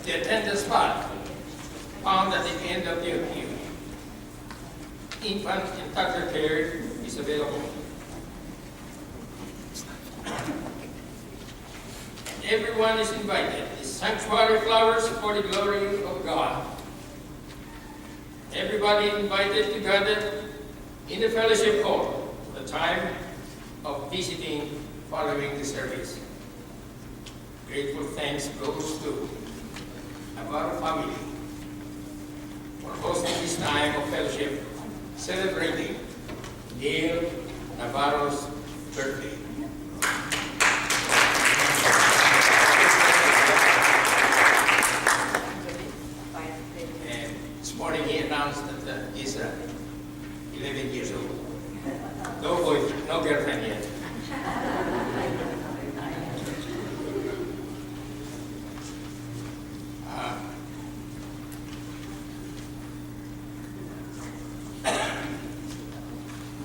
the attendance part found at the end of the appeal. Infant and toddler care is available. Everyone is invited. The sanctuary flowers for the glory of God. Everybody invited to gather in the fellowship hall for the time of visiting following the service. Grateful thanks goes to our family for hosting this time of fellowship, celebrating Neil Navarro's birthday. And this morning he announced that he's 11 years old. No boyfriend, no girlfriend yet.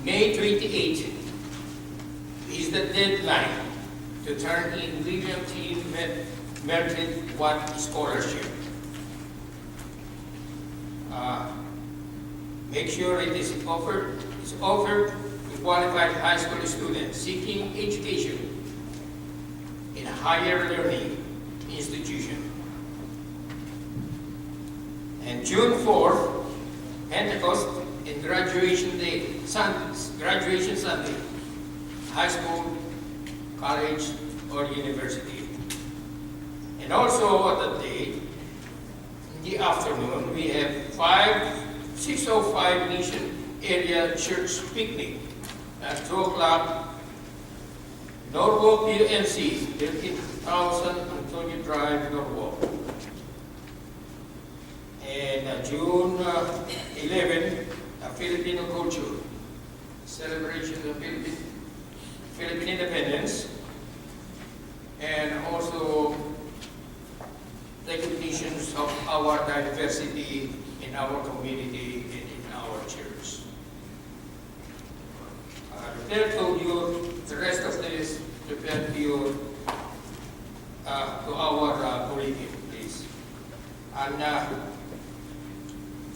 May 28 is the deadline to turn in William T. Merit Watt Scholarship. Make sure it is offered to qualified high school students seeking education in a higher learning institution. And June 4th, Pentecost and graduation day, graduation Sunday, high school college or university. And also at that day, in the afternoon, we have 605 Mission Area Church Picnic at 2 o'clock, Norwalk UNC, 13,000 Antonio Drive, Norwalk. And June 11, Filipino culture, celebration of Philippine independence, and also recognitions of our diversity in our community and in our church. Prepare to you the rest of this, prepare to you to our curriculum, please. And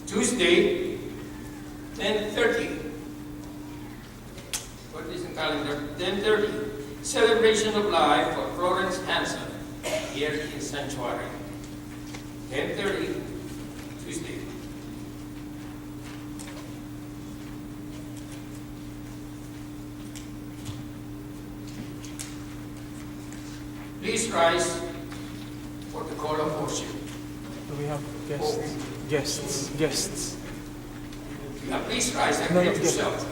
Tuesday, 10:30. What is the calendar? 10:30. Celebration of Life for Florence Hanson here in Sanctuary. 10:30, Tuesday. Please rise for the call of worship. Do we have guests? Guests. Yeah, please rise and greet yourself.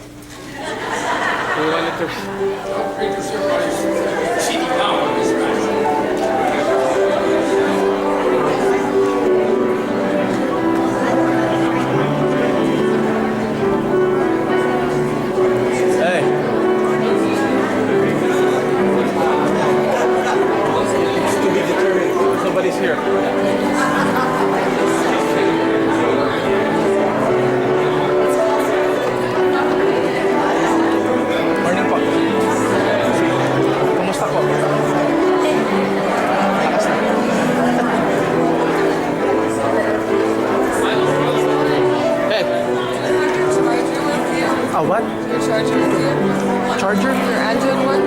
Relatives. Don't greet yourself while you're sitting down. Please rise. Hey. It's to be determined. Nobody's here. Morning po. Kumusta po? Hey. What? Your charger with you? Charger? Your Android one?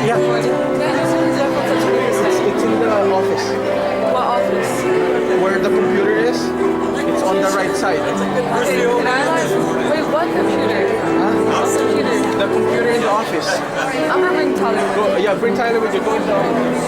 Yeah. It's It's in the office. what office? Where the computer is, it's on the right side. Okay, can I wait, what computer? Huh? What computer? The computer in the office. I'm gonna bring Tyler with Go, yeah, bring Tyler with you. Go in the office.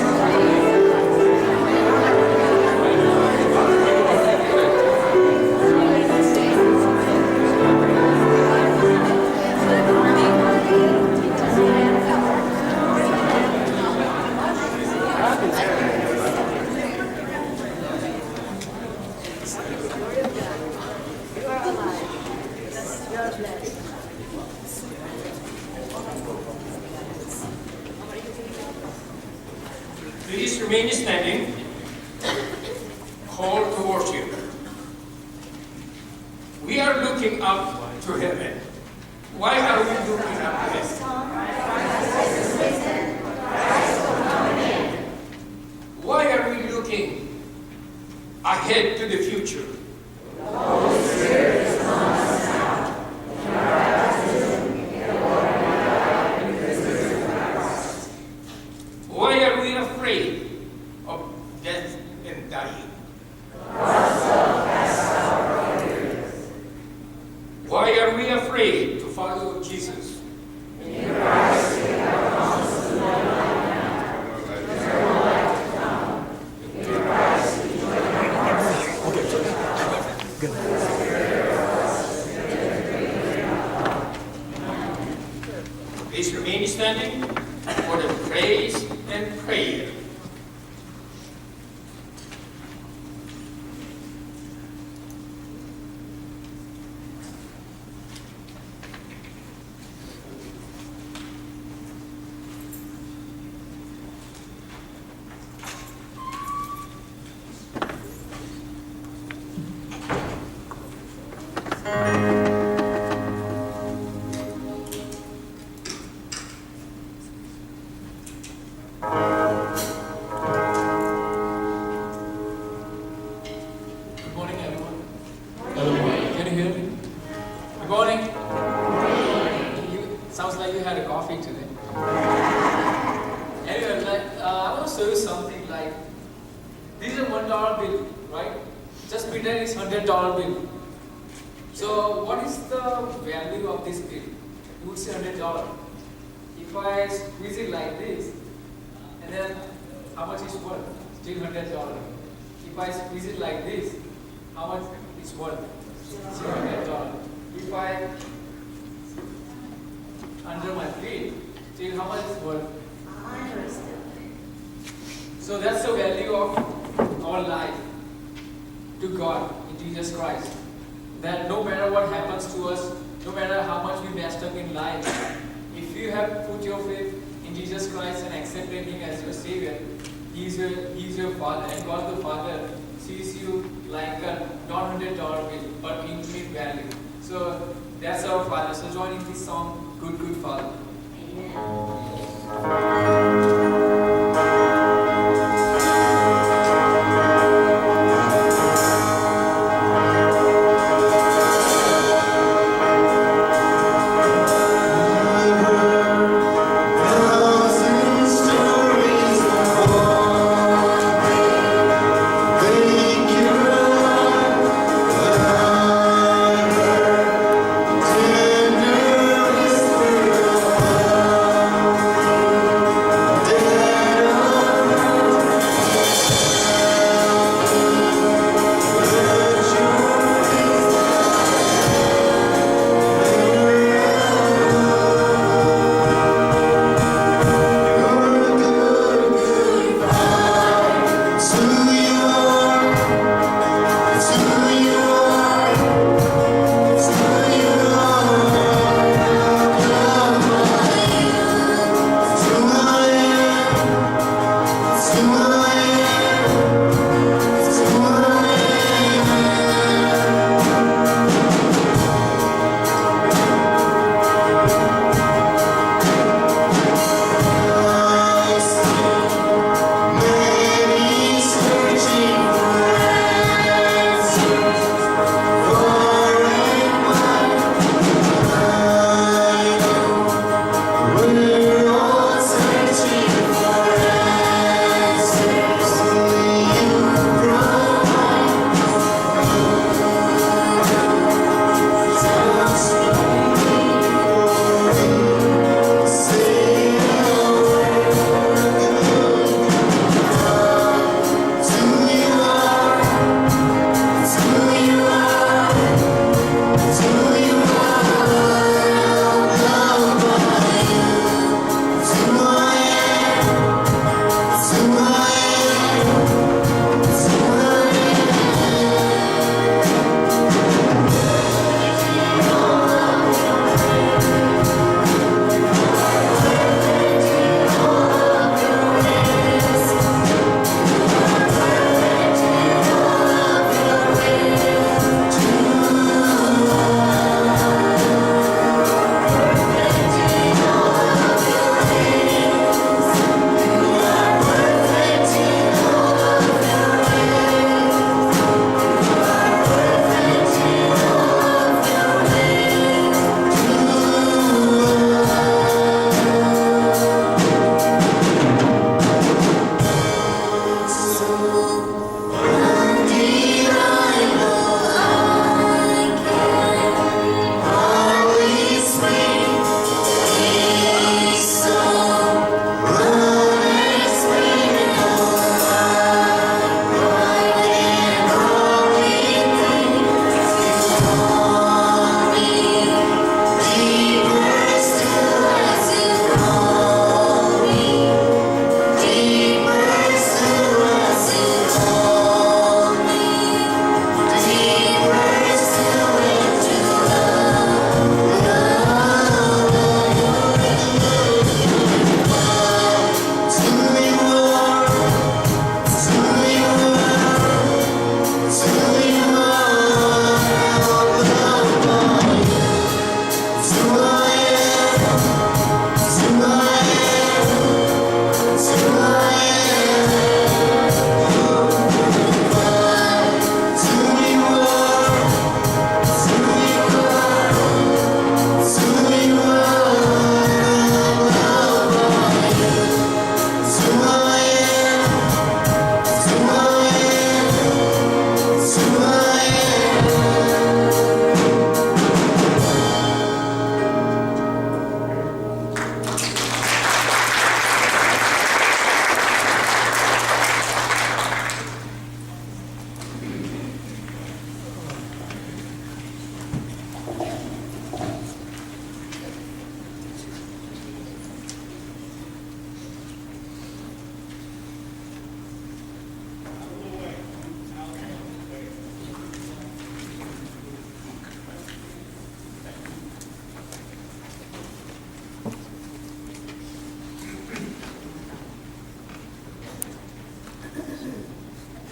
Please remain standing. Call to worship. We are looking up to heaven. Why are we looking up to heaven? Why are we looking ahead to the future? Why are we afraid of death and dying? Why are we afraid to follow Jesus? Please remain standing for the praise and prayer. Good morning, everyone. Can you hear me? Good morning. Sounds like you had a coffee today. Anyway, I want to show you something like, this is a $1 bill, right? Just pretend it's $100 bill. So what is the value of this bill? You would say $100. If I squeeze it like this, and then how much is worth? Still $100. If I squeeze it like this, how much is worth? Still $100. If I under my feet, still how much is worth? So that's the value of our life to God in Jesus Christ. That no matter what happens to us, no matter how much we messed up in life, if you have put your faith in Jesus Christ and accepted Him as your Savior, He is your Father, and God the Father sees you like a not $100 bill, but infinite value. So that's our Father. So join in this song, Good Good Father. Tender whisper of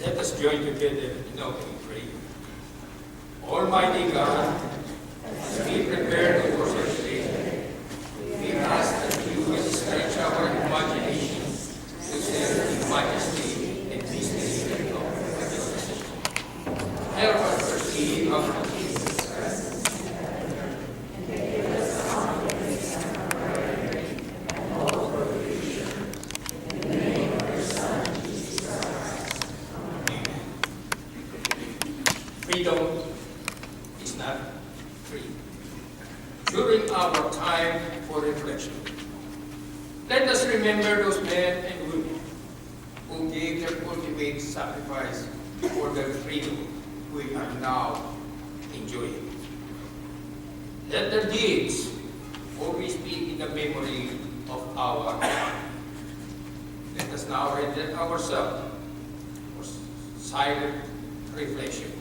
Let us join together in opening prayer. Almighty God, as we prepare to worship today, we ask that you will stretch our imaginations to serve in majesty and mystery of your help us perceive our Jesus Christ. Freedom is not free. During our time for reflection, let us remember those men and women who gave their ultimate sacrifice for the freedom we are now enjoying. Let their deeds always be in the memory of our God. Let us now render ourselves for silent reflection.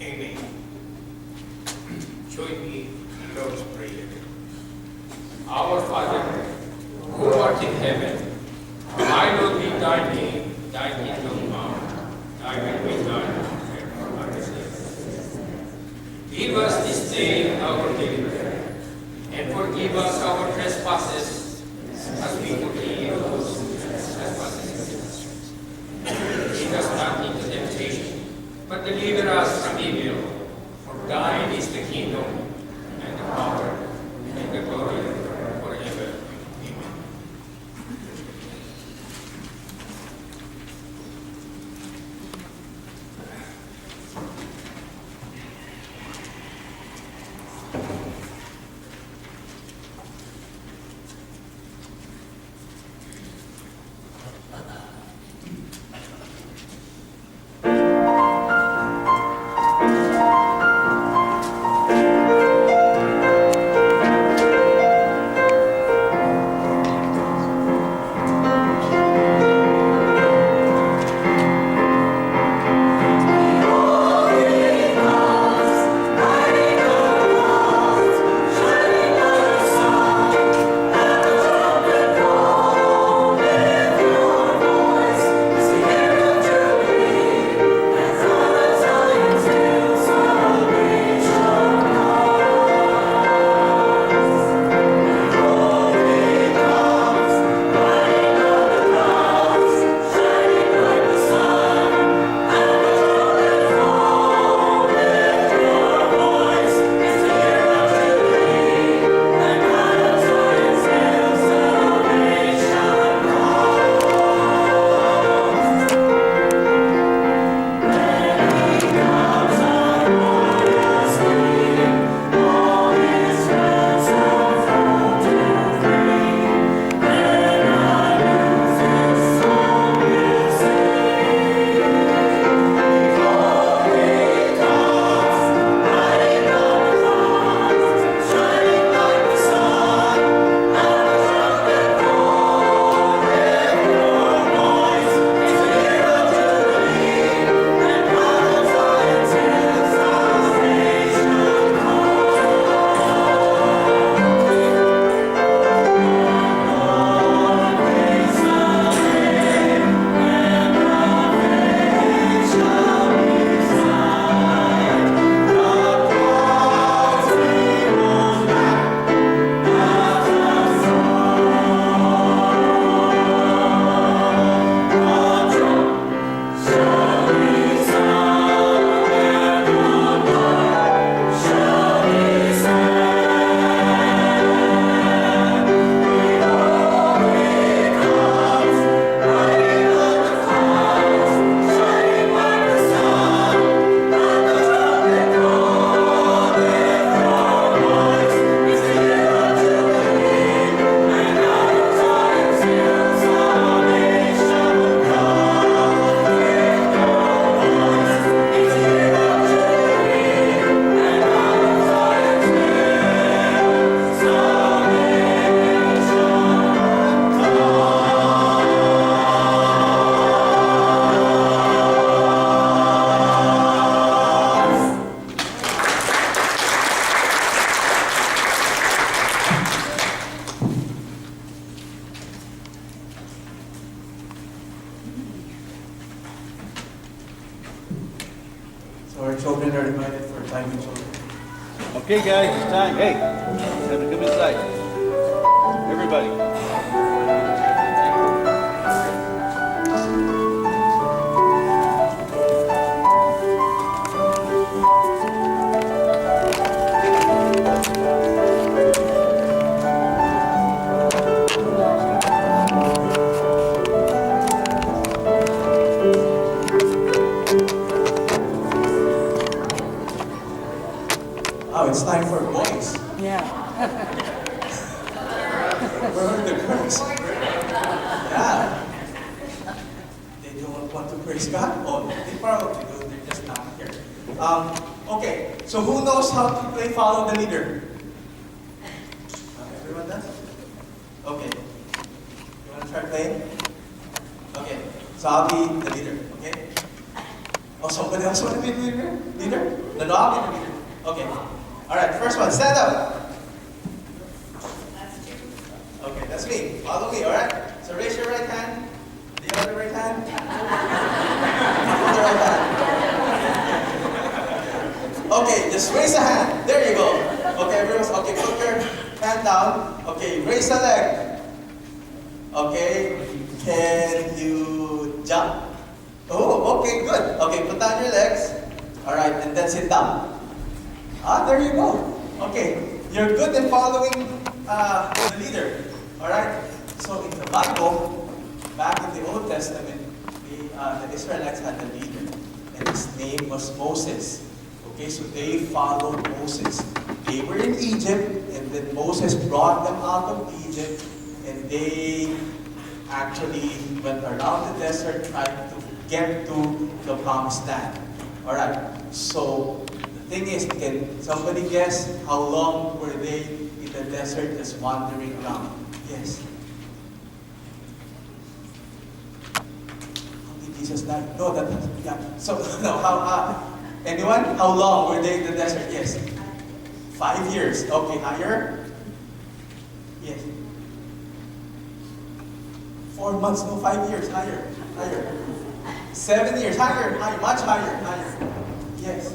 Amen. Join me in Lord's Prayer. Our Father, who art in heaven, hallowed be thy name, thy kingdom come, thy will be done on earth. Give us this day our daily bread, and forgive us our trespasses, as we forgive those who trespass against us. Lead us not into temptation, but deliver us from evil. For thine is the kingdom, and the power, and the glory forever. Amen. Okay, guys, it's time. Hey, time to come inside. Everybody. Oh, it's time for boys. Yeah. Where are the girls? Yeah. They don't want to praise God? Oh, they probably do. They're just not here. Okay, so who knows how to play follow the leader? Everyone does? Okay. You want to try playing? Okay. So I'll be the leader, okay? Oh, somebody else want to be the leader? Leader? No, I'll be the leader. Okay. All right, first one, stand up. Okay, that's me. Follow me, all right? So raise your right hand. The other right hand. The right hand. Okay, just raise a hand. There you go. Okay, everyone's okay. Put your hand down. Okay, raise a leg. Okay, can you jump? Oh, okay, good. Okay, put down your legs. All right, and then sit down. There you go. Okay, you're good in following the leader. All right. So in the Bible, back in the Old Testament, the Israelites had a leader, and his name was Moses. Okay, so they followed Moses. They were in Egypt, and then Moses brought them out of Egypt, and they actually went around the desert trying to get to the promised land. All right. So the thing is, can somebody guess how long were they in the desert just wandering around? Yes. How did Jesus die? No, yeah. So, no, anyone? How long were they in the desert? Yes. 5 years. Okay, higher? Yes. 4 months, no, 5 years, higher. 7 years, higher, much higher. Yes.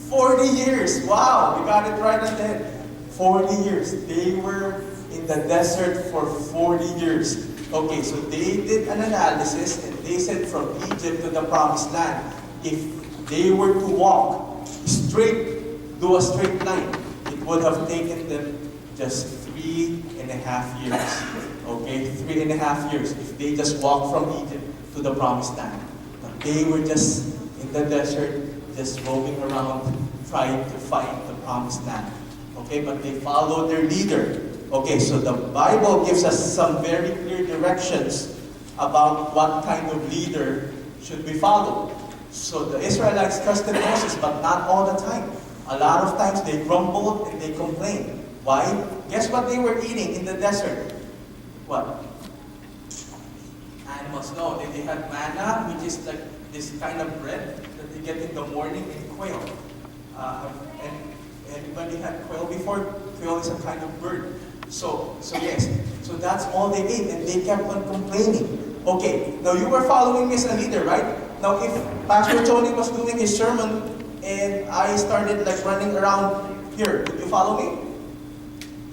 40 years. Wow, we got it right on the head. 40 years. They were in the desert for 40 years. Okay, so they did an analysis and they said from Egypt to the promised land, if they were to walk do a straight line, it would have taken them just 3.5 years. Okay, 3.5 years if they just walked from Egypt to the promised land. But they were just in the desert, just roaming around, trying to find the promised land. Okay, but they followed their leader. Okay, so the Bible gives us some very clear directions about what kind of leader should be followed. So the Israelites trusted Moses, but not all the time. A lot of times they grumbled and they complained. Why? Guess what they were eating in the desert? What? Animals. No, they had manna, which is like this kind of bread that they get in the morning, and quail. And anybody had quail before? Quail is a kind of bird. So yes. So that's all they ate, and they kept on complaining. Okay, now you were following me as a leader, right? Now if Pastor Tony was doing his sermon, and I started like running around here, would you follow me?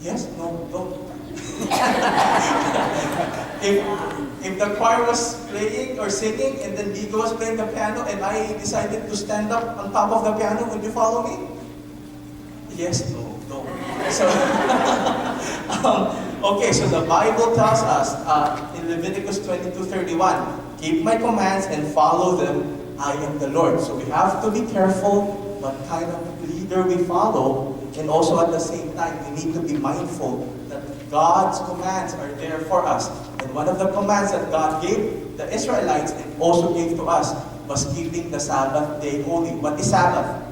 Yes? No? Don't. If the choir was playing or singing, and then Digo was playing the piano, and I decided to stand up on top of the piano, would you follow me? Yes? No? Don't. So, okay, so the Bible tells us in Leviticus 22:31, keep my commands and follow them, I am the Lord. So we have to be careful what kind of leader we follow, and also at the same time, we need to be mindful that God's commands are there for us. And one of the commands that God gave the Israelites and also gave to us was keeping the Sabbath day holy. What is Sabbath?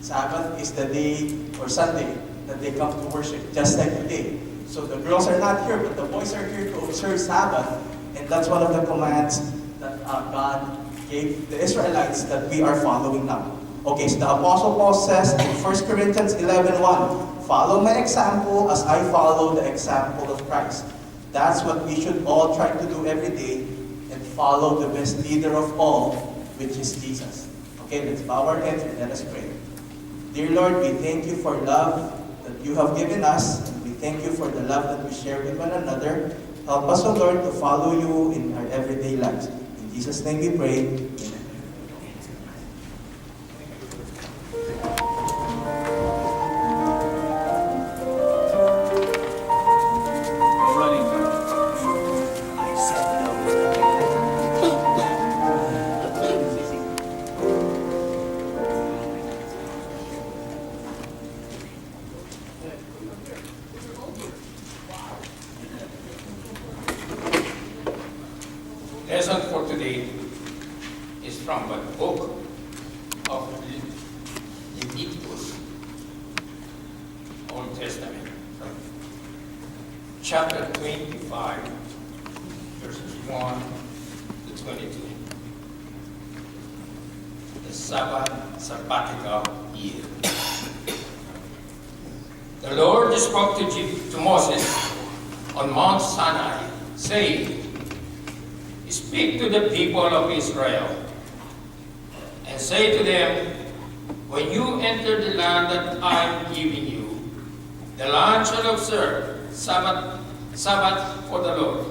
Sabbath is the day or Sunday that they come to worship, just like today. So the girls are not here, but the boys are here to observe Sabbath. And that's one of the commands that God gave the Israelites that we are following now. Okay, so the Apostle Paul says in 1 Corinthians 11:1, follow my example as I follow the example of Christ. That's what we should all try to do every day, and follow the best leader of all, which is Jesus. Okay, let's bow our heads and let us pray. Dear Lord, we thank you for love that you have given us. And we thank you for the love that we share with one another. Help us, O Lord, to follow you in our everyday lives. In Jesus' name we pray. Amen. Lesson for today is from the book of Leviticus, Old Testament, from chapter 25, verses 1 to 22. The Sabbatical year. The Lord spoke to Moses on Mount Sinai, saying, "Speak to the people of Israel, and say to them, when you enter the land that I am giving you, the land shall observe Sabbath for the Lord.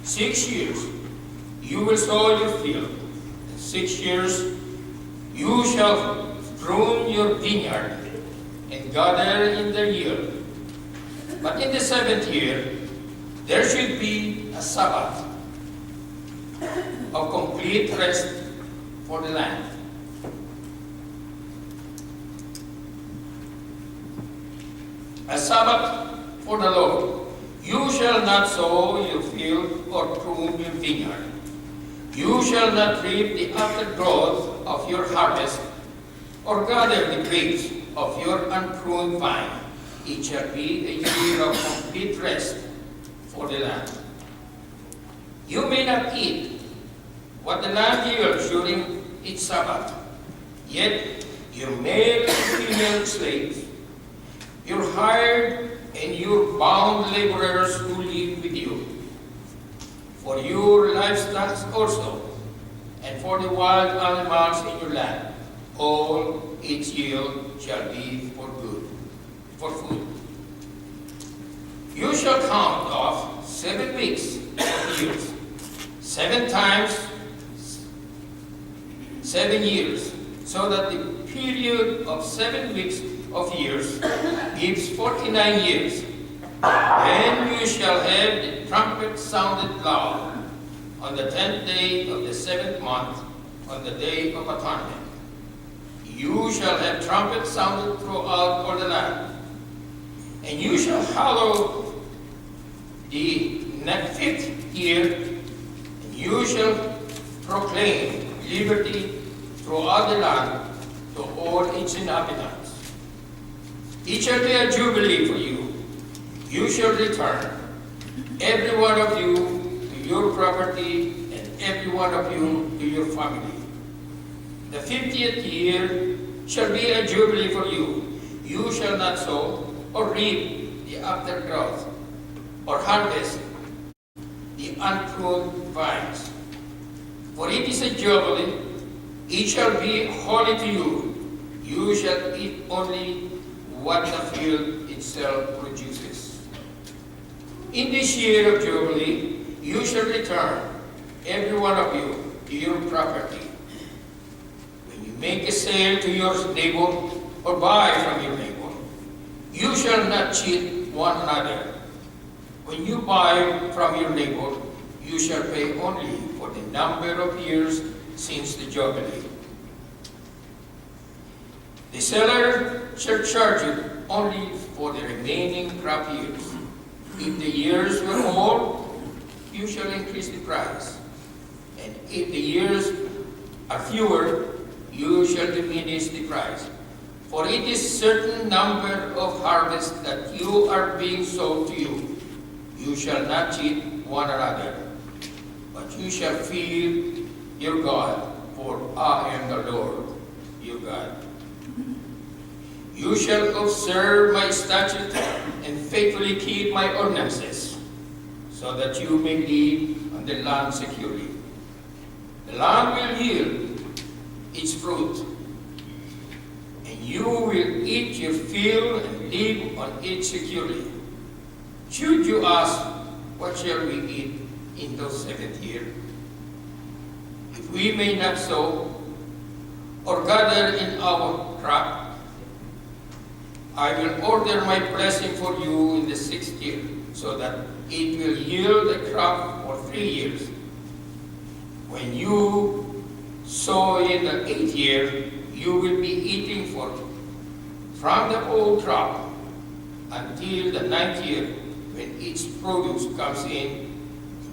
6 years you will sow your field, and 6 years you shall prune your vineyard and gather in the yield. But in the 7th year there should be a Sabbath of complete rest for the land. A Sabbath for the Lord. You shall not sow your field or prune your vineyard. You shall not reap the aftergrowth of your harvest or gather the grapes of your unpruned vine. It shall be a year of complete rest for the land. You may not eat what the land yields during its Sabbath, yet your male and female slaves, your hired and your bound laborers who live with you, for your livestock also, and for the wild animals in your land, all its yield shall be for food. You shall count off 7 weeks of years, 7 times 7 years, so that the period of 7 weeks of years gives 49 years. Then you shall have the trumpet sounded loud on the 10th day of the 7th month, on the day of atonement. You shall have trumpets sounded throughout all the land. And you shall hallow the 5th year, and you shall proclaim liberty throughout the land to all its inhabitants. It shall be a jubilee for you. You shall return, every one of you to your property, and every one of you to your family. The 50th year shall be a jubilee for you. You shall not sow or reap the aftergrowth, or harvest the unpruned vines. For it is a jubilee, it shall be holy to you. You shall eat only what the field itself produces. In this year of jubilee, you shall return, every one of you, to your property. When you make a sale to your neighbor, or buy from your neighbor, you shall not cheat one another. When you buy from your neighbor, you shall pay only for the number of years since the jubilee. The seller shall charge you only for the remaining crop years. If the years were old, you shall increase the price. And if the years are fewer, you shall diminish the price. For it is certain number of harvests that you are being sold to you. You shall not cheat one another, but you shall fear your God, for I am the Lord, your God. You shall observe my statutes and faithfully keep my ordinances, so that you may live on the land securely. The land will yield its fruit, and and you will eat your fill and live on it securely. Should you ask, what shall we eat in those 7th year? If we may not sow or gather in our crop, I will order my blessing for you in the 6th year, so that it will yield a crop for 3 years. When you sow in the 8th year, you will be eating from the old crop until the 9th year, when its produce comes in.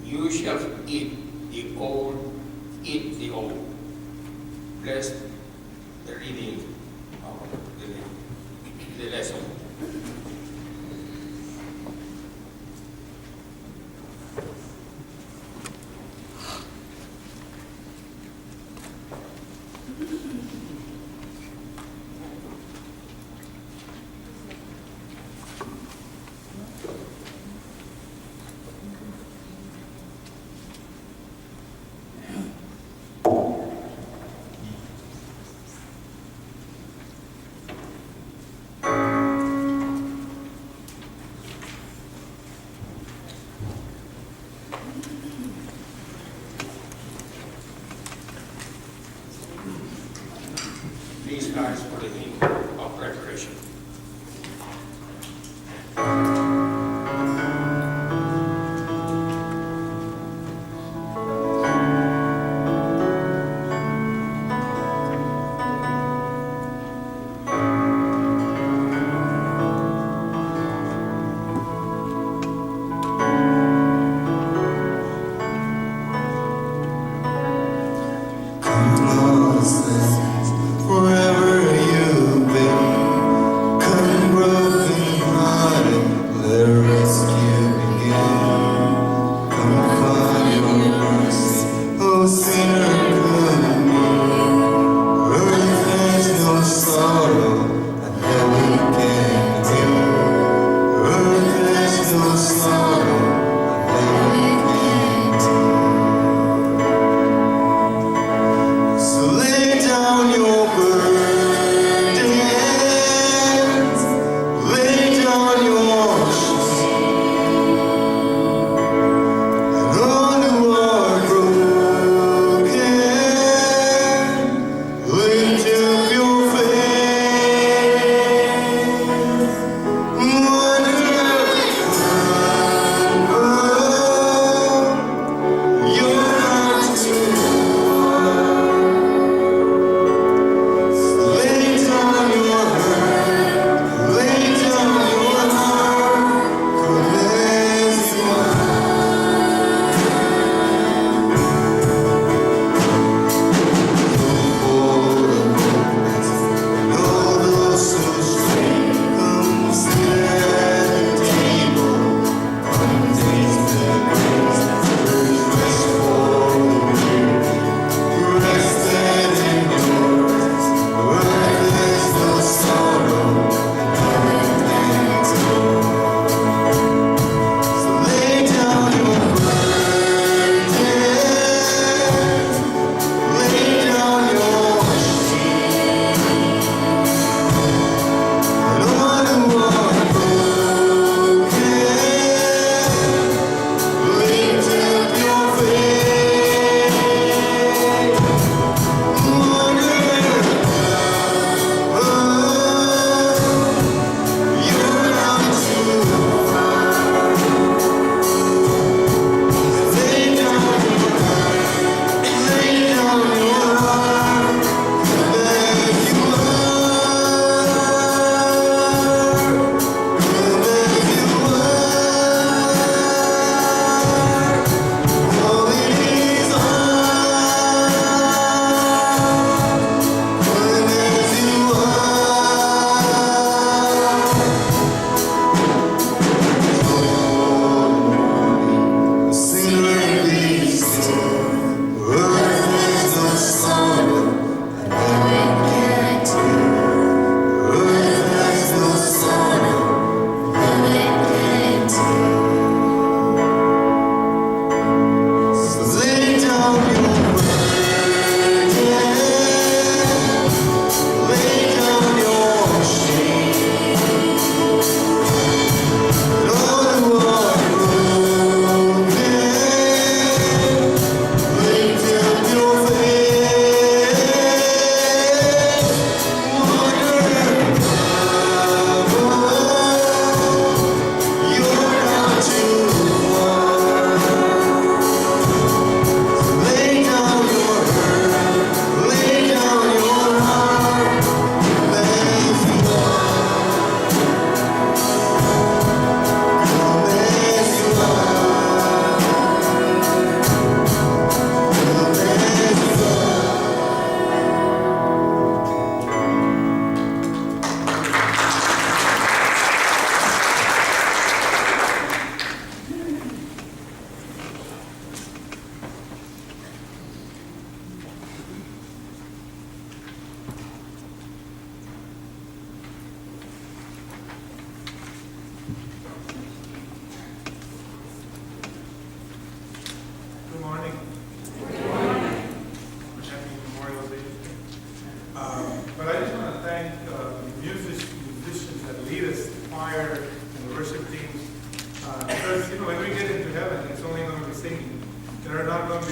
You shall eat the old. Bless the reading of the lesson.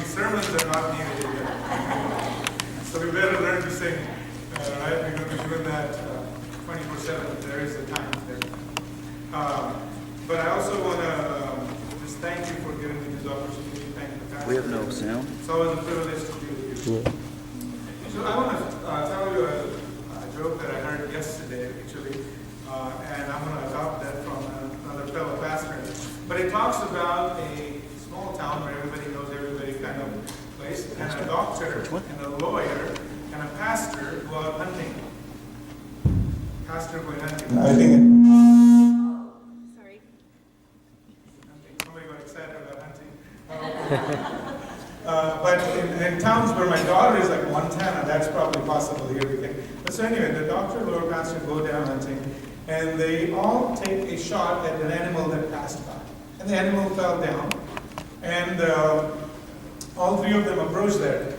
these sermons are not needed here. So we better learn to sing, right? We're going to be doing that 24/7. There is a time there. But I also want to just thank you for giving me this opportunity. Thank you, Pastor. We have no sound. It's always a privilege to be with you. So I want to tell you a joke that I heard yesterday, actually, and I'm going to adopt that from another fellow pastor. But it talks about a small town where everybody knows everybody kind of place, and a doctor, and a lawyer, and a pastor go out hunting. Pastor going hunting. I think Sorry. somebody got excited about hunting. But in towns where my daughter is, like Montana, that's probably possible here. But so anyway, the doctor, lawyer, pastor go down hunting, and they all take a shot at an animal that passed by. And the animal fell down, and all three of them approached there,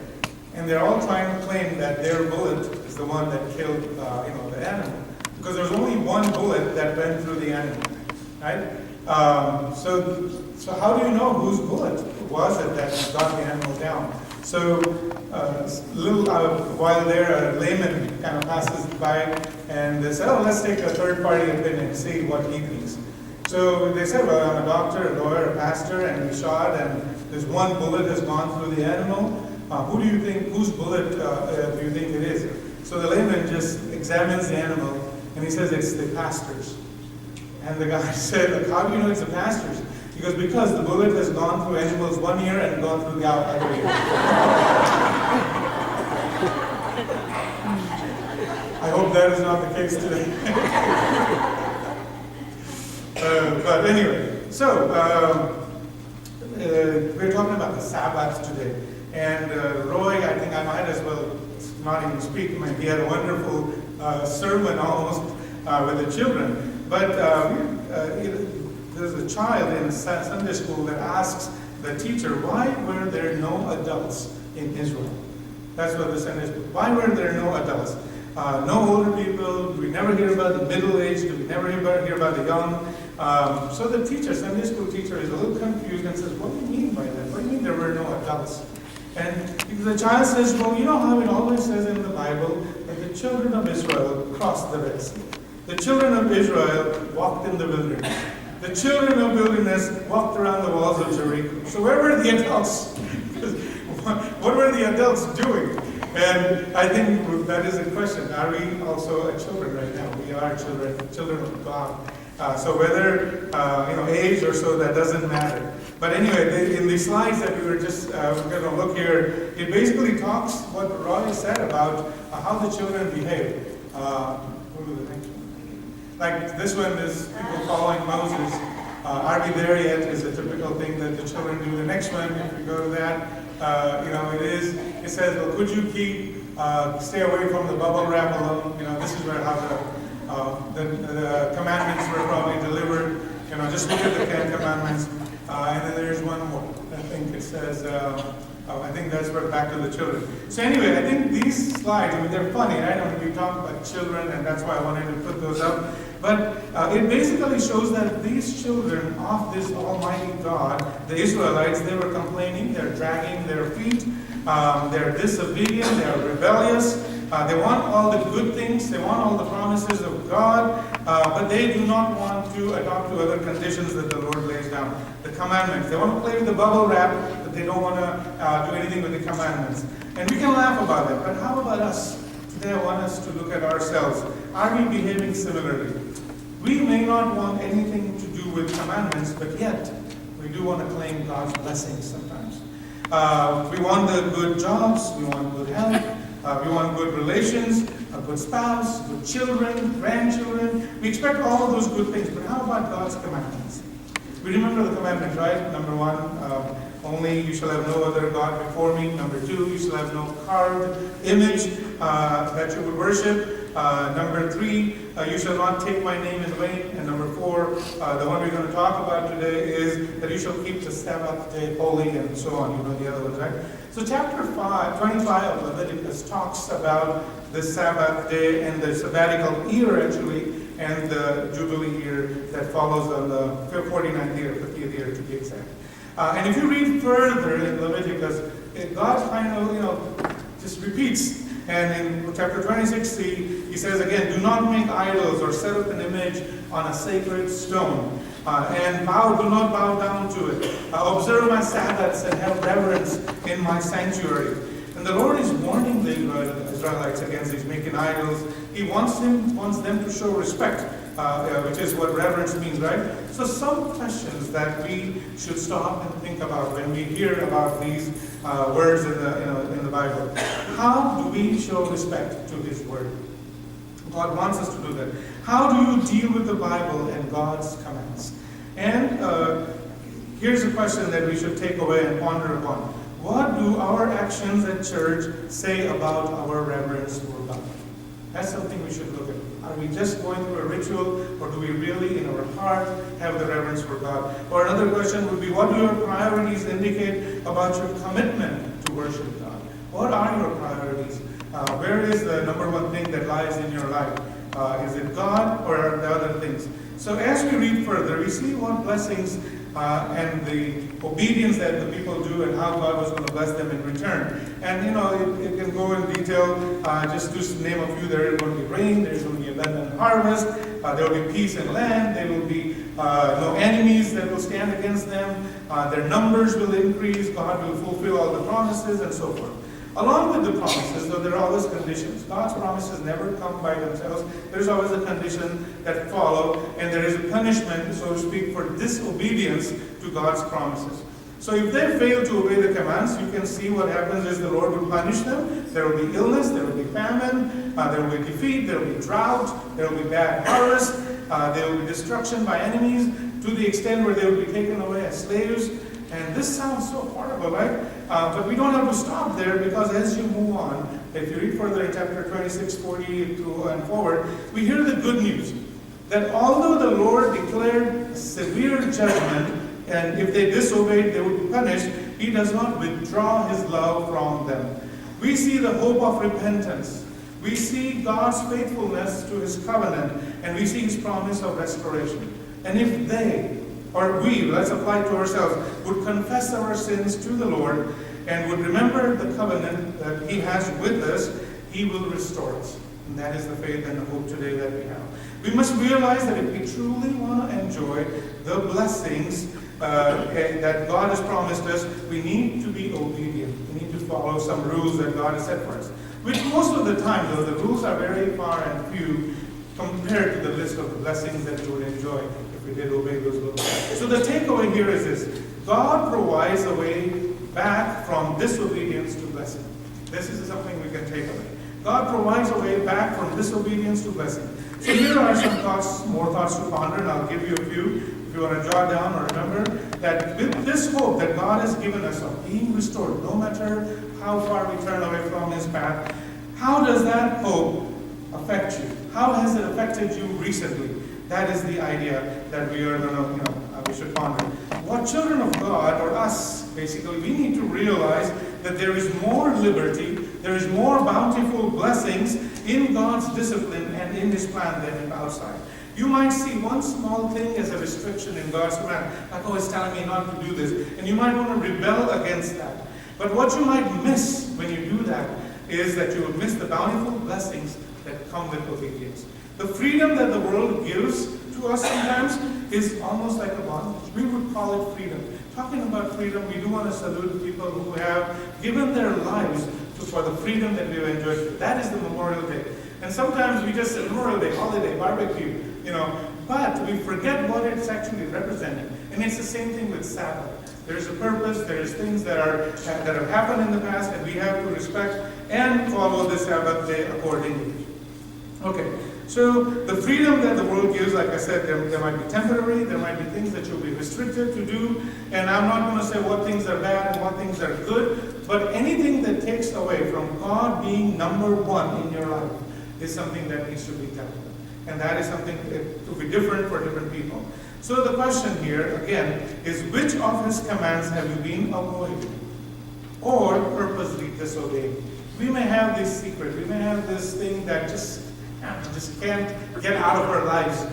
and they're all trying to claim that their bullet is the one that killed, the animal, because there's only one bullet that went through the animal, right? So how do you know whose bullet was it that got the animal down? So while there, a layman kind of passes by, and they said, "Oh, let's take a third-party opinion and see what he thinks." So they said, "Well, I'm a doctor, a lawyer, a pastor, and we shot, and this one bullet has gone through the animal. Who do you think, whose bullet do you think it is?" So the layman just examines the animal, and he says, "It's the pastor's." And the guy said, "Like, how do you know it's the pastor's?" He goes, "Because the bullet has gone through animal's one ear and gone through the other ear." I hope that is not the case today. But anyway, so we're talking about the Sabbath today. And Roy, I think I might as well not even speak. He had a wonderful sermon almost with the children. But there's a child in Sunday school that asks the teacher, why were there no adults in Israel? That's what the Sunday school. Why were there no adults? No older people. We never hear about the middle-aged. We never hear about the young. So the teacher, Sunday school teacher, is a little confused and says, "What do you mean by that? What do you mean there were no adults?" And the child says, "Well, you know how it always says in the Bible that the children of Israel crossed the Red Sea. The children of Israel walked in the wilderness. The children of wilderness walked around the walls of Jericho. So where were the adults? What were the adults doing?" And I think that is a question. Are we also children right now? We are children of God. So whether age or so, that doesn't matter. But anyway, in the slides that we were just going to look here, it basically talks what Roy said about how the children behave. What was the next one? Like this one is people following Moses. Are we there yet? Is a typical thing that the children do. The next one, if we go to that, it says, "Well, could you stay away from the bubble wrap alone?" This is where how the commandments were probably delivered. Just look at the 10 commandments. And then there's one more. I think it says, I think that's where back to the children. So anyway, I think these slides, they're funny, right? We talk about children, and that's why I wanted to put those up. But it basically shows that these children of this Almighty God, the Israelites, they were complaining, they're dragging their feet, they're disobedient, they're rebellious. They want all the good things, they want all the promises of God, but they do not want to adopt to other conditions that the Lord lays down. The commandments. They want to play with the bubble wrap, but they don't want to do anything with the commandments. And we can laugh about it, but how about us? Today I want us to look at ourselves. Are we behaving similarly? We may not want anything to do with commandments, but yet we do want to claim God's blessings sometimes. We want the good jobs, we want good health, we want good relations, a good spouse, good children, grandchildren. We expect all of those good things, but how about God's commandments? We remember the commandment, right? Number 1, only you shall have no other God before me. Number 2, you shall have no carved image that you would worship. Number 3, you shall not take my name in vain. And number 4, the one we're going to talk about today is that you shall keep the Sabbath day holy, and so on. You know the other ones, right? So chapter 25 of Leviticus talks about the Sabbath day and the Sabbatical year, actually, and the Jubilee year that follows on the 49th year, 50th year to be exact. And if you read further in Leviticus, God kind of, just repeats. And in chapter 26, he says again, do not make idols or set up an image on a sacred stone. And do not bow down to it. Observe my Sabbaths and have reverence in my sanctuary. And the Lord is warning the Israelites against these making idols. He wants them to show respect, which is what reverence means, right? So some questions that we should stop and think about when we hear about these words in the Bible. How do we show respect to His Word? God wants us to do that. How do you deal with the Bible and God's commands? And here's a question that we should take away and ponder upon. What do our actions at church say about our reverence for God? That's something we should look at. Are we just going through a ritual, or do we really, in our heart, have the reverence for God? Or another question would be, what do your priorities indicate about your commitment to worship God? What are your priorities? Where is the number one thing that lies in your life? Is it God or are the other things? So as we read further, we see what blessings and the obedience that the people do and how God was going to bless them in return. And it can go in detail. Just to name a few, there is going to be rain, there's going to be abundant harvest, there will be peace in land, there will be no enemies that will stand against them, their numbers will increase, God will fulfill all the promises, and so forth. Along with the promises, though, there are always conditions. God's promises never come by themselves. There's always a condition that follow, and there is a punishment, so to speak, for disobedience to God's promises. So if they fail to obey the commands, you can see what happens is the Lord will punish them. There will be illness, there will be famine, there will be defeat, there will be drought, there will be bad harvest, there will be destruction by enemies, to the extent where they will be taken away as slaves. And this sounds so horrible, right? But we don't have to stop there, because as you move on, if you read further in chapter 26, 40 through and forward, we hear the good news. That although the Lord declared severe judgment, and if they disobeyed, they would be punished, He does not withdraw His love from them. We see the hope of repentance. We see God's faithfulness to His covenant, and we see His promise of restoration. And if they, or we, let's apply it to ourselves, would confess our sins to the Lord and would remember the covenant that He has with us, He will restore us. And that is the faith and the hope today that we have. We must realize that if we truly want to enjoy the blessings that God has promised us, we need to be obedient. We need to follow some rules that God has set for us. Which most of the time, though, the rules are very far and few compared to the list of the blessings that we would enjoy if we did obey those rules. So the takeaway here is this: God provides a way back from disobedience to blessing. This is something we can take away. God provides a way back from disobedience to blessing. So here are some thoughts, more thoughts to ponder, and I'll give you a few. If you want to jot down or remember that with this hope that God has given us of being restored, no matter how far we turn away from His path, how does that hope affect you? How has it affected you recently? That is the idea that we are going to, we should ponder. What children of God, or us, basically, we need to realize that there is more liberty, there is more bountiful blessings in God's discipline and in His plan than outside. You might see one small thing as a restriction in God's command, like, oh, it's telling me not to do this, and you might want to rebel against that. But what you might miss when you do that is that you will miss the bountiful blessings that come with obedience. The freedom that the world gives to us sometimes is almost like a bondage. We would call it freedom. Talking about freedom, we do want to salute people who have given their lives for the freedom that we've enjoyed. That is the Memorial Day. And sometimes we just say Memorial Day, holiday, barbecue, but we forget what it's actually representing. And it's the same thing with Sabbath. There's a purpose, there's things that have happened in the past, and we have to respect and follow the Sabbath day accordingly. Okay, so the freedom that the world gives, like I said, there might be temporary, there might be things that you'll be restricted to do, and I'm not going to say what things are bad and what things are good, but anything that takes away from God being number one in your life is something that needs to be dealt with. And that is something that will be different for different people. So the question here, again, is which of His commands have you been avoiding or purposely disobeying? We may have this secret, we may have this thing that just can't get out of our lives.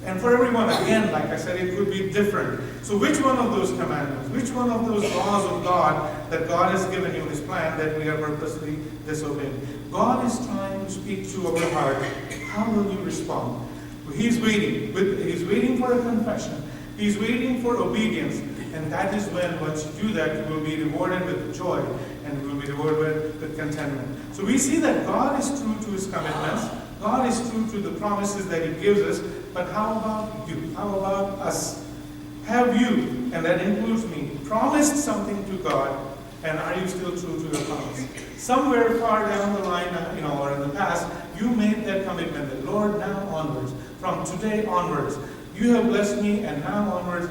And for everyone, again, like I said, it could be different. So which one of those commandments, which one of those laws of God that God has given you, His plan, that we are purposely disobeying? God is trying to speak to our heart. How will you respond? He's waiting. He's waiting for a confession. He's waiting for obedience. And that is when, once you do that, you will be rewarded with joy and you will be rewarded with contentment. So we see that God is true to His commitments. God is true to the promises that He gives us. But how about you? How about us? Have you, and that includes me, promised something to God, and are you still true to your promise? Somewhere far down the line, or in the past, you made that commitment that, Lord, now onwards, from today onwards, you have blessed me, and now onwards,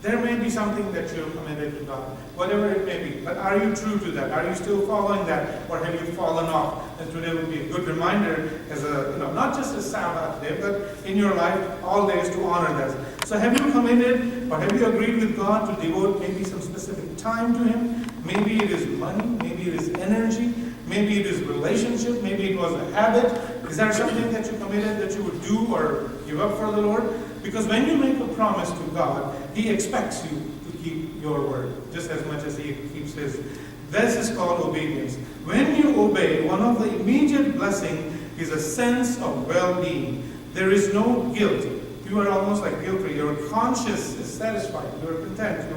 there may be something that you have committed to God, whatever it may be. But are you true to that? Are you still following that, or have you fallen off? And today would be a good reminder, as a not just a Sabbath day, but in your life, all days to honor that. So have you committed, or have you agreed with God to devote maybe some specific time to Him? Maybe it is money, maybe it is energy, maybe it is relationship, maybe it was a habit. Is there something that you committed that you would do or give up for the Lord? Because when you make a promise to God, He expects you to keep your word, just as much as He keeps His. This is called obedience. When you obey, one of the immediate blessings is a sense of well-being. There is no guilt. You are almost like guilt-free. Your conscience is satisfied. You are content.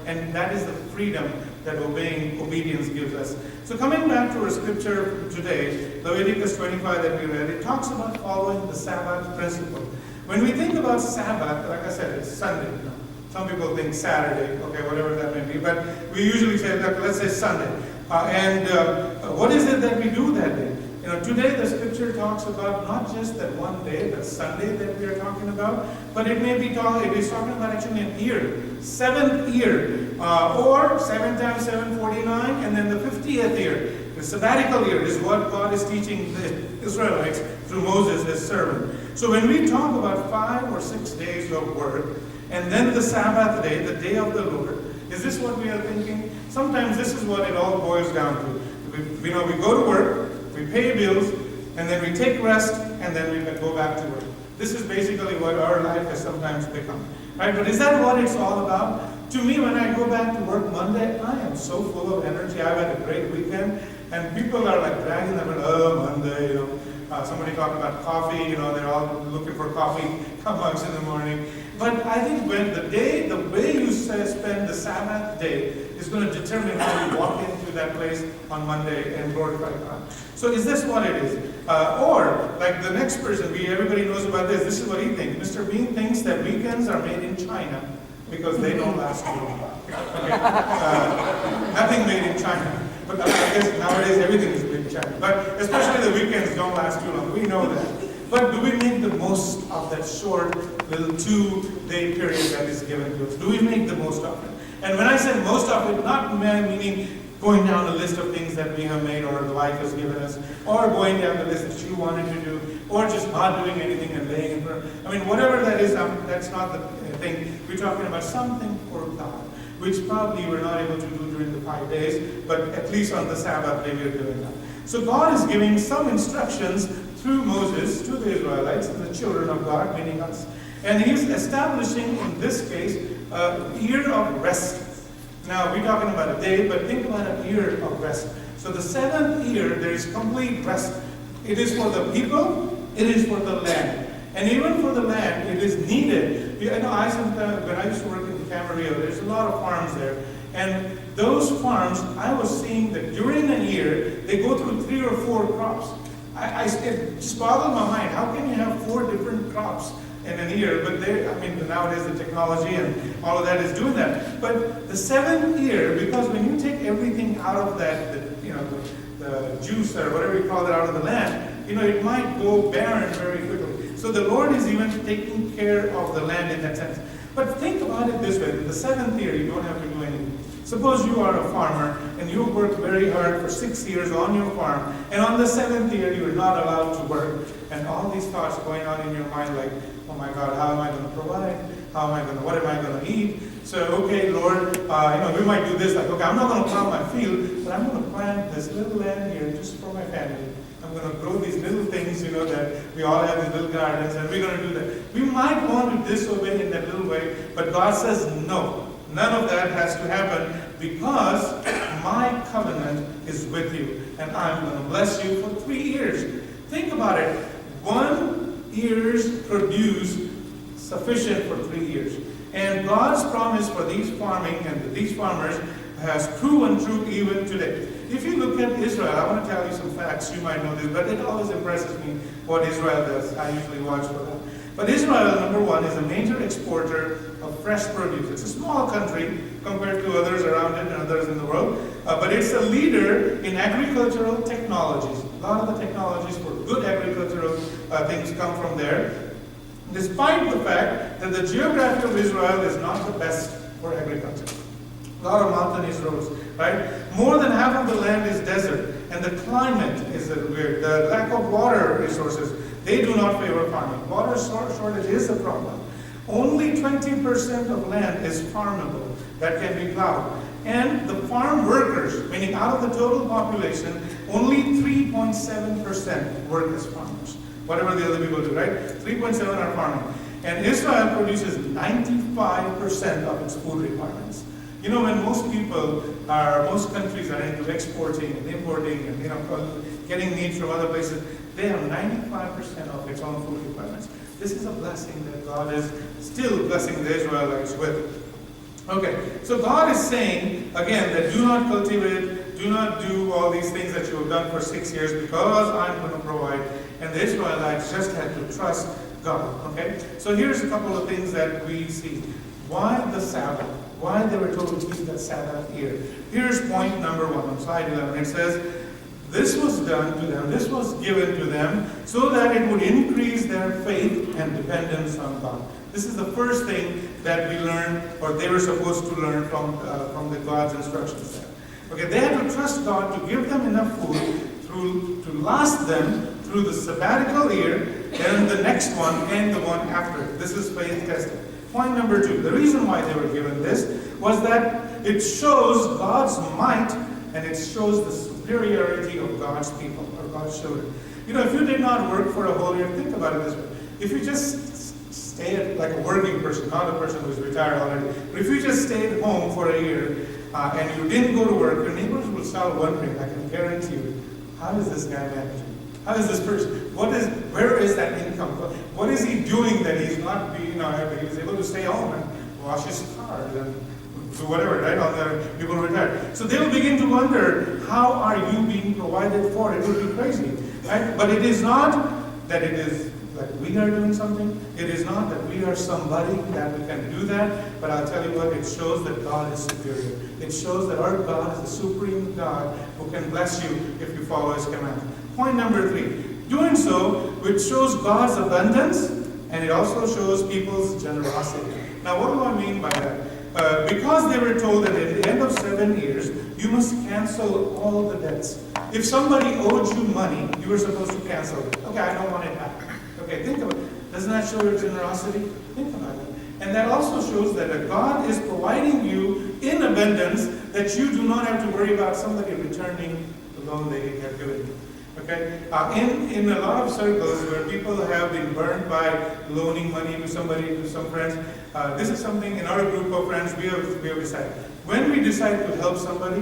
And that is the freedom that obedience gives us. So coming back to our scripture today, Leviticus 25 that we read, it talks about following the Sabbath principle. When we think about Sabbath, like I said, it's Sunday. Some people think Saturday, okay, whatever that may be. But we usually say, let's say Sunday. What is it that we do that day? Today the scripture talks about not just that one day, that Sunday that we are talking about, but it is talking about actually an year, 7th year, or 7 times 749, and then the 50th year. The Sabbatical year is what God is teaching the Israelites through Moses, His servant. So when we talk about 5 or 6 days of work, and then the Sabbath day, the day of the Lord, is this what we are thinking? Sometimes this is what it all boils down to. We go to work, we pay bills, and then we take rest, and then we go back to work. This is basically what our life has sometimes become. Right? But is that what it's all about? To me, when I go back to work Monday, I am so full of energy. I've had a great weekend, and people are like dragging them, Monday, somebody talked about coffee, they're all looking for coffee mugs in the morning. But I think when the way you spend the Sabbath day is going to determine how you walk into that place on Monday and glorify God. So is this what it is? Or, like the next person, everybody knows about this. This is what he thinks. Mr. Bean thinks that weekends are made in China because they don't last too long. Okay. Nothing made in China. But I guess nowadays everything is made in China. But especially the weekends don't last too long. We know that. But do we make the most of that short little 2-day period that is given to us? Do we make the most of it? And when I say most of it, not meaning going down the list of things that we have made or life has given us, or going down the list that you wanted to do, or just not doing anything and laying in front. Whatever that is, that's not the thing. We're talking about something for God, which probably we're not able to do during the 5 days, but at least on the Sabbath day we're doing that. So God is giving some instructions through Moses to the Israelites and the children of God, meaning us. And He's establishing, in this case, a year of rest. Now, we're talking about a day, but think about a year of rest. So the 7th year, there is complete rest. It is for the people, it is for the land. And even for the land, it is needed. When I used to work in Camarillo, there's a lot of farms there. And those farms, I was seeing that during a year, they go through 3 or 4 crops. It just boggled my mind. How can you have 4 different crops in a year? But nowadays the technology and all of that is doing that. But the 7th year, because when you take everything out of that, the juice or whatever you call it out of the land, it might go barren very quickly. So the Lord is even taking care of the land in that sense. But think about it this way. In the 7th year, you don't have to do anything. Suppose you are a farmer and you worked very hard for 6 years on your farm, and on the 7th year you are not allowed to work, and all these thoughts going on in your mind like, oh my God, how am I going to provide? What am I going to eat? So, okay, Lord, we might do this, like, okay, I'm not going to plow my field, but I'm going to plant this little land here just for my family. I'm I'm going to grow these little things, that we all have these little gardens, and we're going to do that. We might want to disobey in that little way, but God says no. None of that has to happen because my covenant is with you, and I'm going to bless you for 3 years. Think about it. 1 year's produce sufficient for 3 years. And God's promise for these farming and these farmers has proven true even today. If you look at Israel, I want to tell you some facts. You might know this, but it always impresses me what Israel does. I usually watch for that. But Israel, number one, is a major exporter of fresh produce. It's a small country compared to others around it and others in the world, but it's a leader in agricultural technologies. A lot of the technologies for good agricultural things come from there, despite the fact that the geography of Israel is not the best for agriculture. A lot of mountainous roads, right? More than half of the land is desert, and the climate is weird. The lack of water resources, they do not favor farming. Water shortage is a problem. Only 20% of land is farmable that can be plowed. And the farm workers, meaning out of the total population, only 3.7% work as farmers. Whatever the other people do, right? 3.7 are farming. And Israel produces 95% of its food requirements. When most countries are into exporting and importing and getting needs from other places, they have 95% of its own food requirements. This is a blessing that God is still blessing the Israelites with. Okay, so God is saying, again, that do not cultivate, do not do all these things that you have done for 6 years because I'm going to provide. And the Israelites just had to trust God. Okay, so here's a couple of things that we see. Why the Sabbath? Why they were told to keep that Sabbath year? Here's point number 1 on slide 11. It says, this was done to them, this was given to them, so that it would increase their faith and dependence on God. This is the first thing that we learn, or they were supposed to learn from the God's instructions there. Okay, they had to trust God to give them enough food to last them through the sabbatical year, and the next one, and the one after. This is faith testing. Point number 2, the reason why they were given this was that it shows God's might, and it shows the superiority of God's people, or God's children. If you did not work for a whole year, think about it this way. If you just stayed like a working person, not a person who's retired already, but if you just stayed home for a year and you didn't go to work, your neighbors will start wondering, I can guarantee you, how does this guy manage? How is this person? Where is that income? What is he doing that he's not being, he's able to stay home and wash his cars and do whatever, right? All the people retired. So they will begin to wonder, how are you being provided for? It will be crazy, right? But it is not that it is like we are doing something. It is not that we are somebody that we can do that. But I'll tell you what, it shows that God is superior. It shows that our God is the supreme God who can bless you if you follow His command. Point number 3, doing so, which shows God's abundance, and it also shows people's generosity. Now, what do I mean by that? Because they were told that at the end of 7 years, you must cancel all the debts. If somebody owed you money, you were supposed to cancel it. Okay, I don't want it back. Okay, think about it. Doesn't that show your generosity? Think about it. And that also shows that God is providing you in abundance, that you do not have to worry about somebody returning the loan they have given you. Okay? In a lot of circles where people have been burned by loaning money to somebody, to some friends, this is something in our group of friends we have decided. When we decide to help somebody,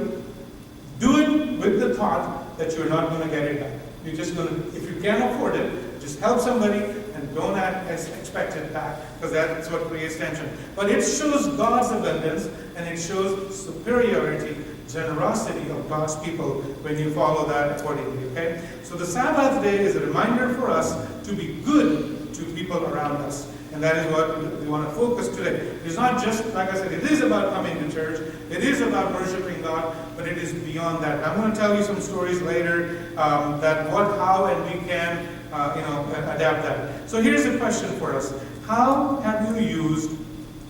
do it with the thought that you're not going to get it back. You're just going to, if you can't afford it, just help somebody and don't expect it back, because that's what creates tension. But it shows God's abundance, and it shows superiority, generosity of God's people when you follow that accordingly, okay? So the Sabbath day is a reminder for us to be good to people around us. And that is what we want to focus today. It's not just, like I said, it is about coming to church. It is about worshiping God, but it is beyond that. I'm going to tell you some stories later that how, and we can, adapt that. So here's a question for us. How have you used,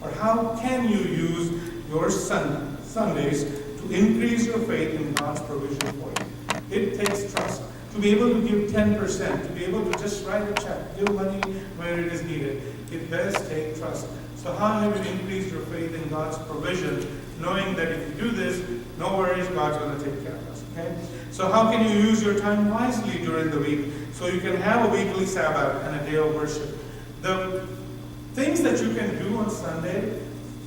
or how can you use your Sundays to increase your faith in God's provision for you? It takes trust. To be able to give 10%, to be able to just write a check, give money where it is needed, it does take trust. So how have you increased your faith in God's provision knowing that if you do this, no worries, God's going to take care of us. Okay? So how can you use your time wisely during the week so you can have a weekly Sabbath and a day of worship? The things that you can do on Sunday,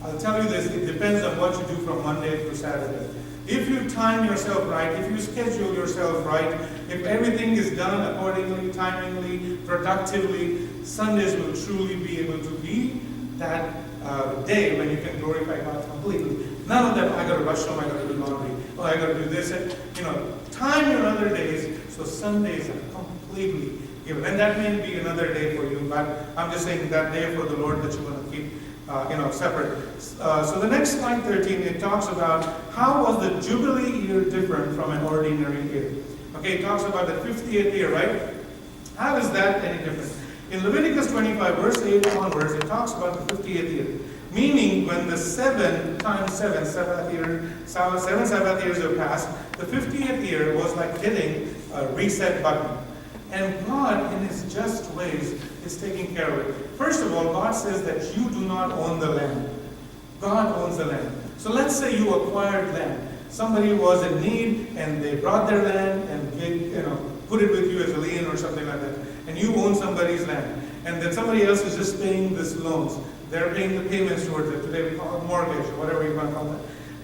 I'll tell you this, it depends on what you do from Monday through Saturday. If you time yourself right, if you schedule yourself right, if everything is done accordingly, timingly, productively, Sundays will truly be able to be that day when you can glorify God completely. None of them, I got to rush home, I got to do laundry, oh, I got to do this. Time your other days so Sundays are completely given. And that may be another day for you, but I'm just saying that day for the Lord that you want to keep separate. So the next slide 13, it talks about how was the Jubilee year different from an ordinary year. Okay, it talks about the 50th year, right? How is that any different? In Leviticus 25, verse 8 onwards, it talks about the 50th year. Meaning, when the 7 times 7 Sabbath years have passed, the 50th year was like hitting a reset button. And God, in His just ways, is taking care of it. First of all, God says that you do not own the land. God owns the land. So let's say you acquired land. Somebody was in need, and they brought their land and put it with you as a lien or something like that. And you own somebody's land. And then somebody else is just paying these loans. They're paying the payments towards it. Today we call it mortgage or whatever you want to call it.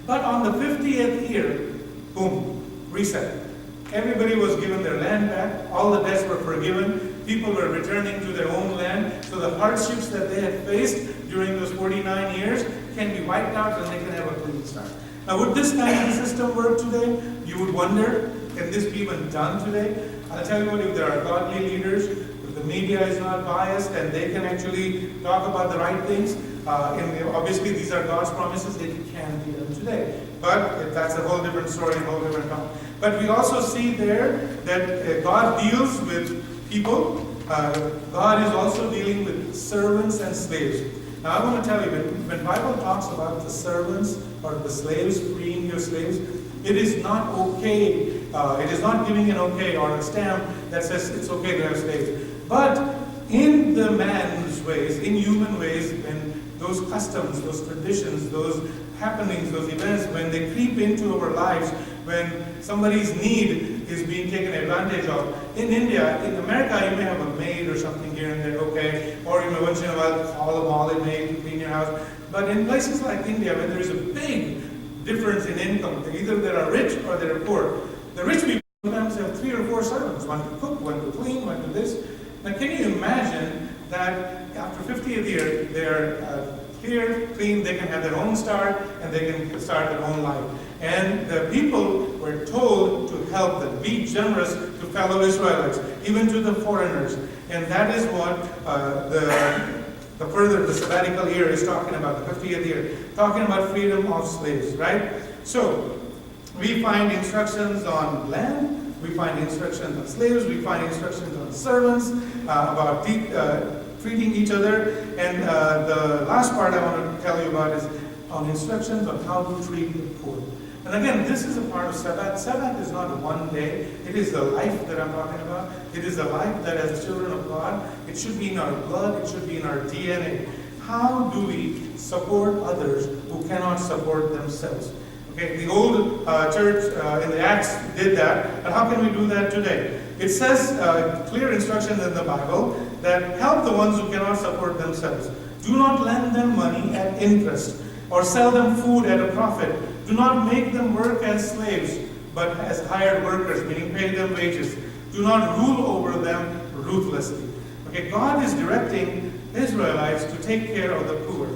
But on the 50th year, boom, reset. Everybody was given their land back. All the debts were forgiven. People were returning to their own land. So the hardships that they had faced during those 49 years can be wiped out and they can have a clean start. Now, would this kind of system work today? You would wonder, can this be even done today? I'll tell you what, if there are godly leaders, if the media is not biased and they can actually talk about the right things, and obviously these are God's promises, it can be done today. But that's a whole different story, a whole different topic. But we also see there that God deals with people. God is also dealing with servants and slaves. Now I want to tell you, when Bible talks about the servants or the slaves, freeing your slaves, it is not okay. It is not giving an okay or a stamp that says it's okay to have slaves. But in the man's ways, in human ways, when those customs, those traditions, those happenings, those events, when they creep into our lives, when somebody's need is being taken advantage of. In India, in America, you may have a maid or something here and there, okay, or you may once in a while call a molly maid to clean your house. But in places like India, when there is a big difference in income, either they are rich or they are poor. The rich people sometimes have 3 or 4 servants, one to cook, one to clean, one to this. Now, can you imagine that after 50th year, they're clear, clean, they can have their own start, and they can start their own life. And the people were told to help them, be generous to fellow Israelites, even to the foreigners. And that is what the Sabbatical year is talking about, the 50th year, talking about freedom of slaves, right? So, we find instructions on land, we find instructions on slaves, we find instructions on servants, about treating each other. And the last part I want to tell you about is on instructions on how to treat the poor. And again, this is a part of Sabbath. Sabbath is not one day. It is the life that I'm talking about. It is the life that as children of God, it should be in our blood, it should be in our DNA. How do we support others who cannot support themselves? Okay, the old church in the Acts did that, but how can we do that today? It says clear instructions in the Bible that help the ones who cannot support themselves. Do not lend them money at interest or sell them food at a profit. Do not make them work as slaves, but as hired workers, meaning pay them wages. Do not rule over them ruthlessly. Okay, God is directing Israelites to take care of the poor.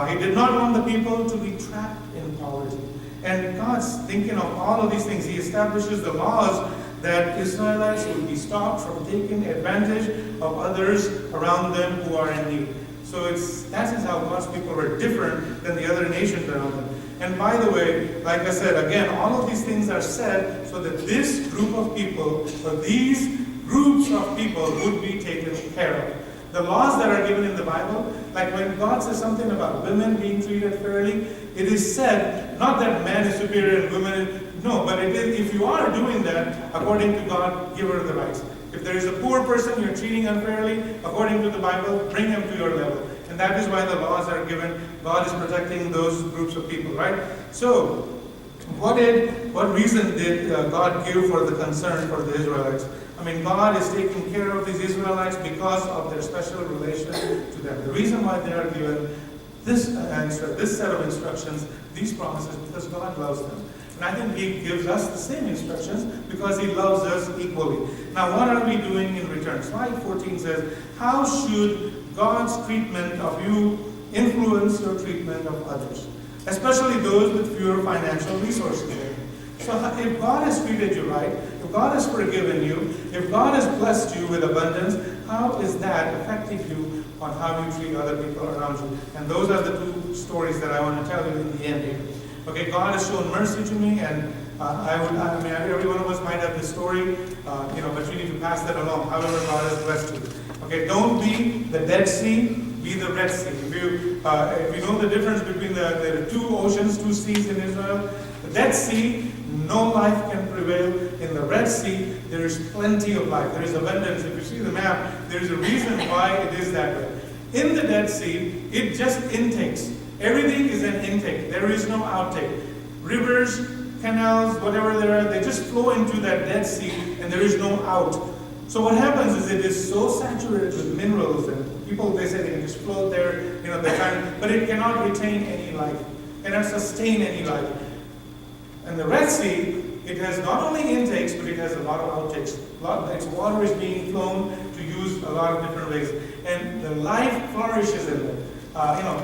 He did not want the people to be trapped in poverty. And God's thinking of all of these things. He establishes the laws that Israelites will be stopped from taking advantage of others around them who are in need. So that is how God's people were different than the other nations around them. And by the way, like I said, again, all of these things are said so that this group of people, or these groups of people would be taken care of. The laws that are given in the Bible, like when God says something about women being treated fairly, it is said, not that man is superior and women, no, but it is, if you are doing that, according to God, give her the rights. If there is a poor person you're treating unfairly, according to the Bible, bring him to your level. And that is why the laws are given. God is protecting those groups of people, right? So, what reason did God give for the concern for the Israelites? I mean, God is taking care of these Israelites because of their special relation to them. The reason why they are given this set of instructions, these promises, because God loves them. And I think He gives us the same instructions because He loves us equally. Now, what are we doing in return? Slide 14 says, how should God's treatment of you influence your treatment of others, especially those with fewer financial resources? So if God has treated you right, if God has forgiven you, if God has blessed you with abundance, how is that affecting you on how you treat other people around you? And those are the two stories that I want to tell you in the end here. Okay, God has shown mercy to me, and I mean, every one of us might have this story, but you need to pass that along, however God has blessed you. Okay, don't be the Dead Sea, be the Red Sea. If you know the difference between there are two oceans, two seas in Israel, the Dead Sea, no life can prevail. In the Red Sea, there is plenty of life. There is abundance. If you see the map, there is a reason why it is that way. In the Dead Sea, it just intakes. Everything is an intake. There is no outtake. Rivers, canals, whatever there are, they just flow into that Dead Sea, and there is no out. So what happens is it is so saturated with minerals, and people, they say they can just float there, but it cannot retain any life, cannot sustain any life. And the Red Sea, it has not only intakes, but it has a lot of outtakes. Its water is being flown to use a lot of different ways. And the life flourishes in it.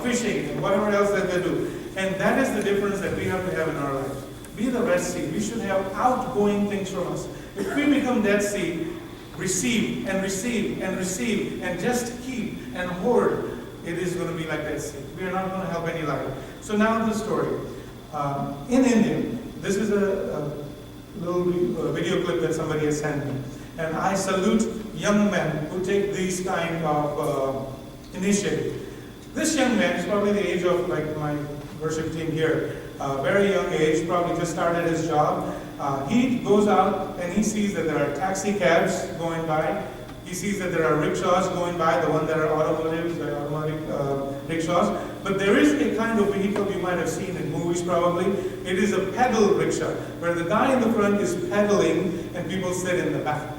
Fishing and whatever else that they do. And that is the difference that we have to have in our lives. Be the Red Sea. We should have outgoing things from us. If we become Dead Sea, receive and receive and receive and just keep and hoard, it is going to be like Dead Sea. We are not going to help any life. So now the story. In India, this is a little video clip that somebody has sent me. And I salute young men who take these kind of initiative. This young man is probably the age of like my worship team here. Very young age, probably just started his job. He goes out and he sees that there are taxi cabs going by. He sees that there are rickshaws going by, the ones that are automotive rickshaws. But there is a kind of vehicle you might have seen in movies probably. It is a pedal rickshaw, where the guy in the front is pedaling and people sit in the back.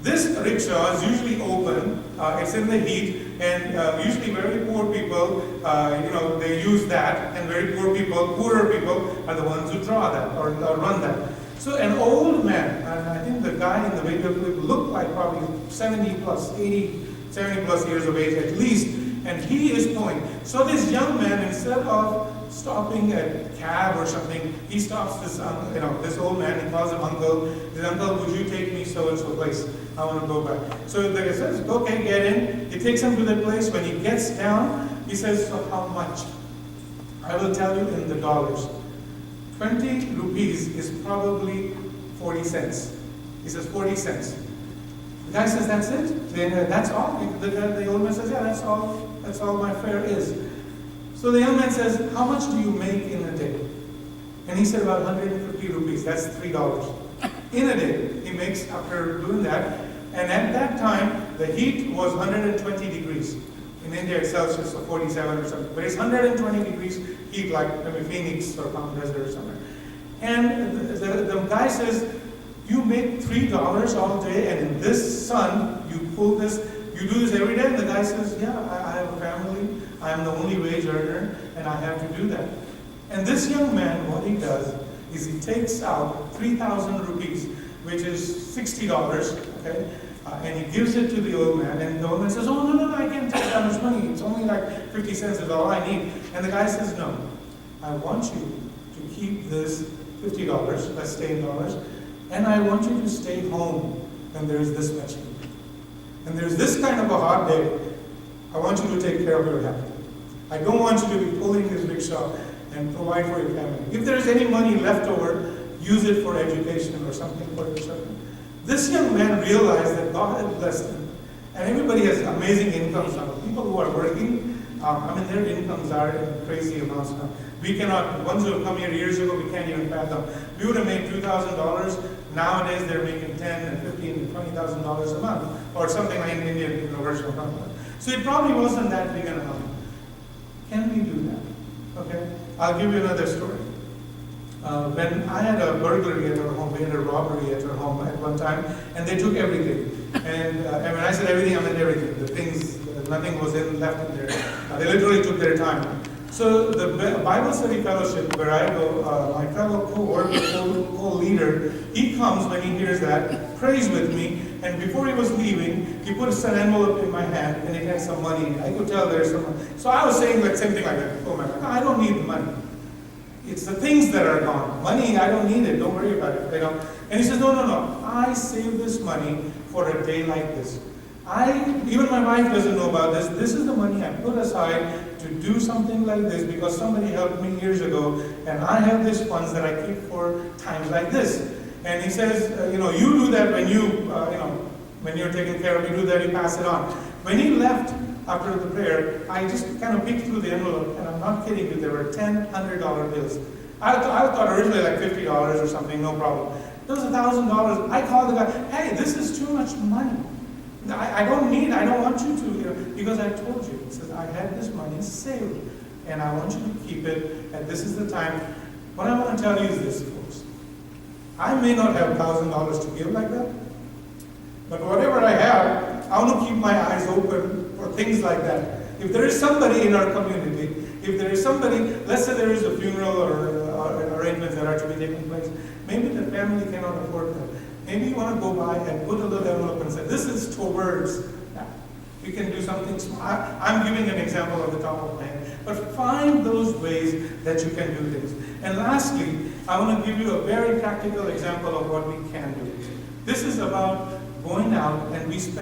This rickshaw is usually open, it's in the heat, and usually very poor people, they use that, and very poorer people are the ones who draw that or run that. So an old man, and I think the guy in the video clip looked like probably 70 plus years of age at least, and he is pulling. So this young man, instead of stopping at a cab or something, he stops this old man. He calls him uncle. He says, "Uncle, would you take me so and so place? I want to go back." So the guy says, "Okay, get in." He takes him to that place. When he gets down, he says, "So how much?" I will tell you in the dollars. 20 rupees is probably 40 cents. He says 40 cents. The guy says, "That's it? That's all?" The old man says, "Yeah, that's all my fare is." So the young man says, "How much do you make in a day?" And he said, "About 150 rupees, that's $3. In a day, he makes after doing that. And at that time, the heat was 120 degrees. In India it's Celsius, so 47 or something. But it's 120 degrees heat, like maybe Phoenix or Palm Desert or somewhere. And the guy says, "You make $3 all day, and in this sun, you pull this, you do this every day?" And the guy says, "Yeah, I have a family. I am the only wage earner, and I have to do that." And this young man, what he does is he takes out 3,000 rupees, which is $60, okay? And he gives it to the old man, and the old man says, "Oh, no, I can't take that much money. It's only like 50 cents is all I need." And the guy says, "No, I want you to keep this $50, let's stay in dollars, and I want you to stay home when there is this much heat. And there's this kind of a hot day, I want you to take care of your family. I don't want you to be pulling this rickshaw and provide for your family. If there's any money left over, use it for education or something for your children." This young man realized that God had blessed him. And everybody has amazing incomes now. People who are working, their incomes are in crazy amounts now. We cannot, ones who have come here years ago, we can't even fathom. We would have made $2,000. Nowadays they're making $10,000 and $15,000 and $20,000 a month, or something like in Indian version of money. So it probably wasn't that big an amount. Can we do that? Okay? I'll give you another story. When I had a burglary at our home, we had a robbery at our home at one time, and they took everything. And when I said everything, I meant everything. The things, nothing was left in there. They literally took their time. So the Bible study fellowship where I go, my fellow co-worker, co-leader, he comes when he hears that, prays with me, and before he was leaving, he put an envelope in my hand, and it had some money in it. I could tell there's some money. So I was saying like something like that. Oh my God, I don't need the money. It's the things that are gone. Money, I don't need it. Don't worry about it. And he says, no. I save this money for a day like this. Even my wife doesn't know about this. This is the money I put aside to do something like this because somebody helped me years ago, and I have these funds that I keep for times like this. And he says, you do that when when you're taken care of, you do that, you pass it on. When he left after the prayer, I just kind of peeked through the envelope, and I'm not kidding you, there were $100 bills. I thought originally like $50 or something, no problem. There was $1,000. I called the guy, hey, this is too much money. I don't want you to, because I told you. He says, I had this money saved, and I want you to keep it, and this is the time. What I want to tell you is this, folks. I may not have $1,000 to give like that, but whatever I have, I want to keep my eyes open for things like that. If there is somebody in our community, if there is somebody, let's say there is a funeral or arrangements that are to be taking place, maybe the family cannot afford that. Maybe you want to go by and put a little envelope and say, this is towards that. We can do something small. I'm giving an example of the top of my head. But find those ways that you can do things. And lastly, I want to give you a very practical example of what we can do. This is about going out and we spend